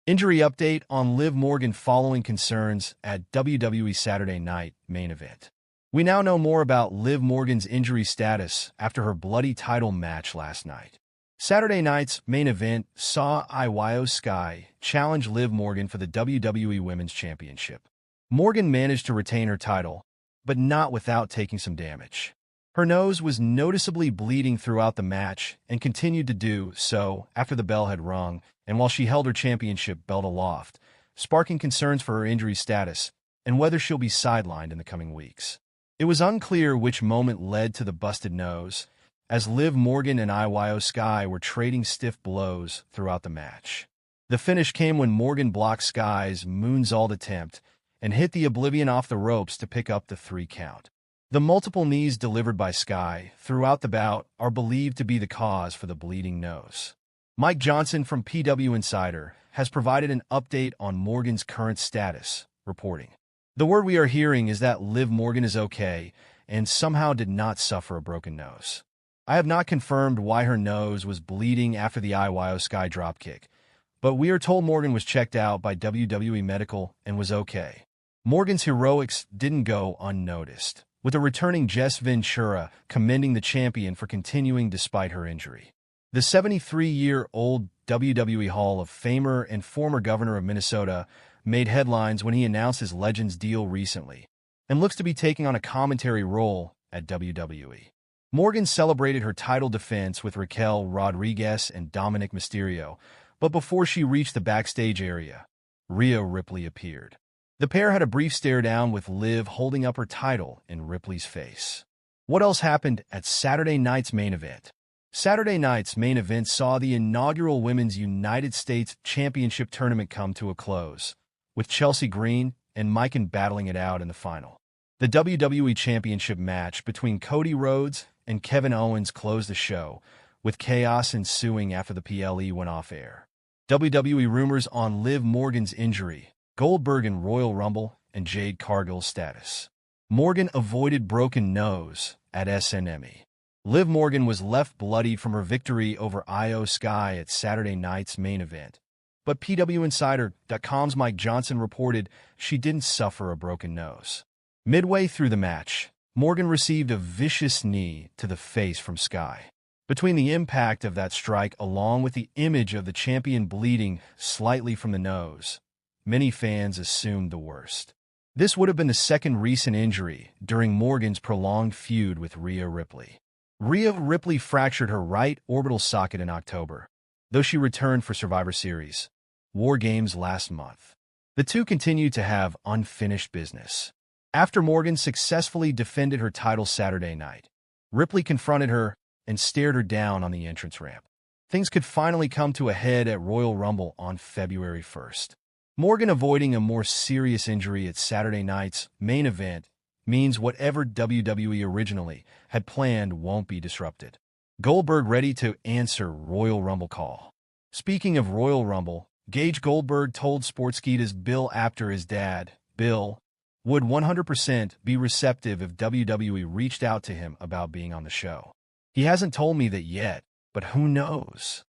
Injury update on Liv Morgan following concerns at WWE Saturday Night Main Event. We now know more about Liv Morgan's injury status after her bloody title match last night. Saturday night's main event saw IYO SKY challenge Liv Morgan for the WWE Women's Championship. Morgan managed to retain her title, but not without taking some damage. Her nose was noticeably bleeding throughout the match and continued to do so after the bell had rung and while she held her championship belt aloft, sparking concerns for her injury status and whether she'll be sidelined in the coming weeks. It was unclear which moment led to the busted nose, as Liv Morgan and IYO SKY were trading stiff blows throughout the match. The finish came when Morgan blocked Sky's moonsault attempt and hit the oblivion off the ropes to pick up the 3 count. The multiple knees delivered by Sky throughout the bout are believed to be the cause for the bleeding nose. Mike Johnson from PWInsider has provided an update on Morgan's current status, reporting, "The word we are hearing is that Liv Morgan is okay and somehow did not suffer a broken nose. I have not confirmed why her nose was bleeding after the IYO SKY dropkick, but we are told Morgan was checked out by WWE Medical and was okay." Morgan's heroics didn't go unnoticed, with a returning Jess Ventura commending the champion for continuing despite her injury. The 73-year-old WWE Hall of Famer and former governor of Minnesota made headlines when he announced his Legends deal recently, and looks to be taking on a commentary role at WWE. Morgan celebrated her title defense with Raquel Rodriguez and Dominic Mysterio, but before she reached the backstage area, Rhea Ripley appeared. The pair had a brief stare-down with Liv holding up her title in Ripley's face. What else happened at Saturday night's main event? Saturday night's main event saw the inaugural Women's United States Championship tournament come to a close, with Chelsea Green and Mikan battling it out in the final. The WWE Championship match between Cody Rhodes and Kevin Owens closed the show, with chaos ensuing after the PLE went off air. WWE rumors on Liv Morgan's injury, Goldberg in Royal Rumble, and Jade Cargill's status. Morgan avoided broken nose at SNME. Liv Morgan was left bloody from her victory over IYO SKY at Saturday night's main event, but PWInsider.com's Mike Johnson reported she didn't suffer a broken nose. Midway through the match, Morgan received a vicious knee to the face from Sky. Between the impact of that strike along with the image of the champion bleeding slightly from the nose, many fans assumed the worst. This would have been the second recent injury during Morgan's prolonged feud with Rhea Ripley. Rhea Ripley fractured her right orbital socket in October, though she returned for Survivor Series War Games last month. The two continued to have unfinished business. After Morgan successfully defended her title Saturday night, Ripley confronted her and stared her down on the entrance ramp. Things could finally come to a head at Royal Rumble on February 1st. Morgan avoiding a more serious injury at Saturday night's main event means whatever WWE originally had planned won't be disrupted. Goldberg ready to answer Royal Rumble call. Speaking of Royal Rumble, Gage Goldberg told Sportskeeda's Bill Apter his dad, Bill, would 100% be receptive if WWE reached out to him about being on the show. He hasn't told me that yet, but who knows?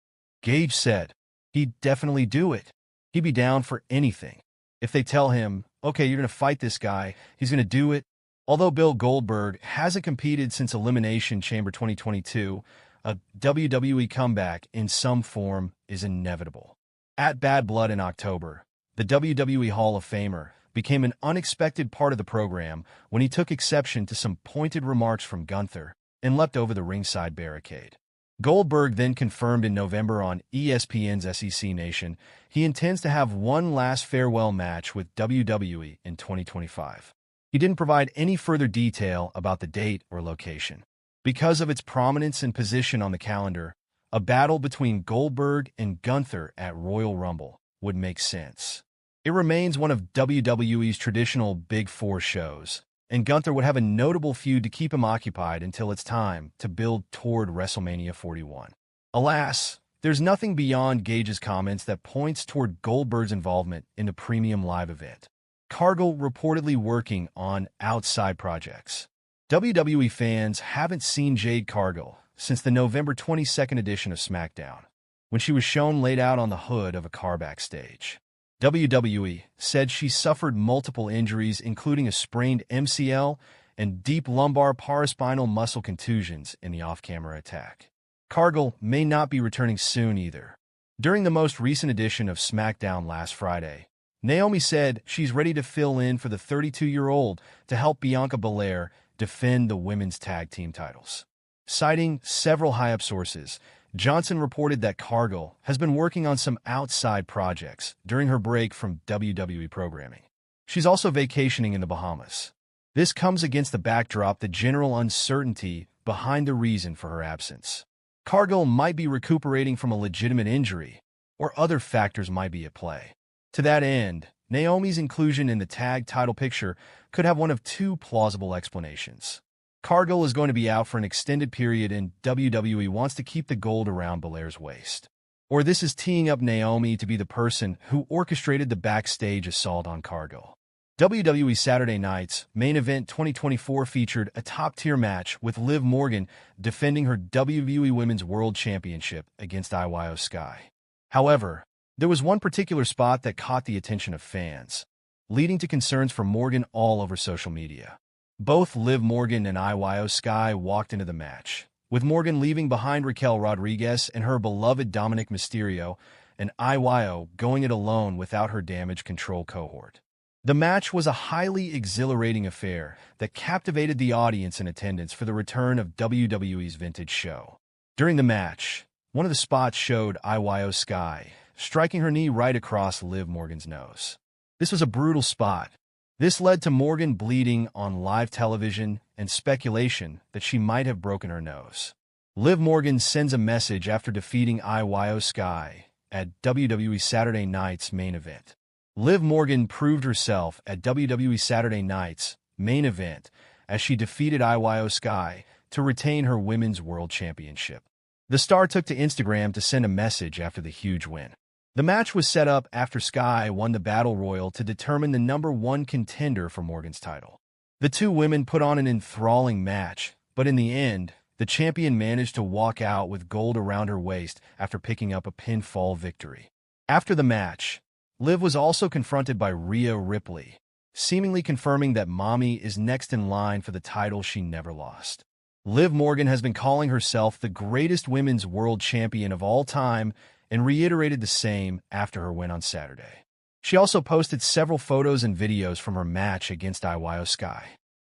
Gage said, he'd definitely do it. He'd be down for anything. If they tell him, okay, you're going to fight this guy, he's going to do it. Although Bill Goldberg hasn't competed since Elimination Chamber 2022, a WWE comeback in some form is inevitable. At Bad Blood in October, the WWE Hall of Famer became an unexpected part of the program when he took exception to some pointed remarks from Gunther and leapt over the ringside barricade. Goldberg then confirmed in November on ESPN's SEC Nation he intends to have one last farewell match with WWE in 2025. He didn't provide any further detail about the date or location. Because of its prominence and position on the calendar, a battle between Goldberg and Gunther at Royal Rumble would make sense. It remains one of WWE's traditional Big Four shows, and Gunther would have a notable feud to keep him occupied until it's time to build toward WrestleMania 41. Alas, there's nothing beyond Gage's comments that points toward Goldberg's involvement in the premium live event. Cargill reportedly working on outside projects. WWE fans haven't seen Jade Cargill since the November 22nd edition of SmackDown, when she was shown laid out on the hood of a car backstage. WWE said she suffered multiple injuries, including a sprained MCL and deep lumbar paraspinal muscle contusions in the off-camera attack. Cargill may not be returning soon either. During the most recent edition of SmackDown last Friday, Naomi said she's ready to fill in for the 32-year-old to help Bianca Belair defend the women's tag team titles. Citing several high-up sources, Johnson reported that Cargill has been working on some outside projects during her break from WWE programming. She's also vacationing in the Bahamas. This comes against the backdrop the general uncertainty behind the reason for her absence. Cargill might be recuperating from a legitimate injury, or other factors might be at play. To that end, Naomi's inclusion in the tag title picture could have one of two plausible explanations. Cargill is going to be out for an extended period and WWE wants to keep the gold around Belair's waist. Or this is teeing up Naomi to be the person who orchestrated the backstage assault on Cargill. WWE Saturday Night's Main Event 2024 featured a top-tier match with Liv Morgan defending her WWE Women's World Championship against IYO SKY. However, there was one particular spot that caught the attention of fans, leading to concerns for Morgan all over social media. Both Liv Morgan and IYO SKY walked into the match, with Morgan leaving behind Raquel Rodriguez and her beloved Dominic Mysterio, and IYO going it alone without her damage control cohort. The match was a highly exhilarating affair that captivated the audience in attendance for the return of WWE's vintage show. During the match, one of the spots showed IYO SKY striking her knee right across Liv Morgan's nose. This was a brutal spot. This led to Morgan bleeding on live television and speculation that she might have broken her nose. Liv Morgan sends a message after defeating IYO SKY at WWE Saturday Night's Main Event. Liv Morgan proved herself at WWE Saturday Night's Main Event as she defeated IYO SKY to retain her Women's World Championship. The star took to Instagram to send a message after the huge win. The match was set up after Sky won the Battle Royal to determine the #1 contender for Morgan's title. The two women put on an enthralling match, but in the end, the champion managed to walk out with gold around her waist after picking up a pinfall victory. After the match, Liv was also confronted by Rhea Ripley, seemingly confirming that Mommy is next in line for the title she never lost. Liv Morgan has been calling herself the greatest women's world champion of all time and reiterated the same after her win on Saturday. She also posted several photos and videos from her match against IYO SKY.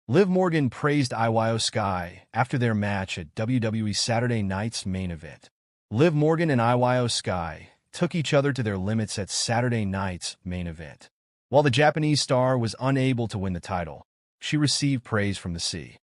Liv Morgan praised IYO SKY after their match at WWE Saturday Night's Main Event. Liv Morgan and IYO SKY took each other to their limits at Saturday Night's Main Event. While the Japanese star was unable to win the title, she received praise from the sea.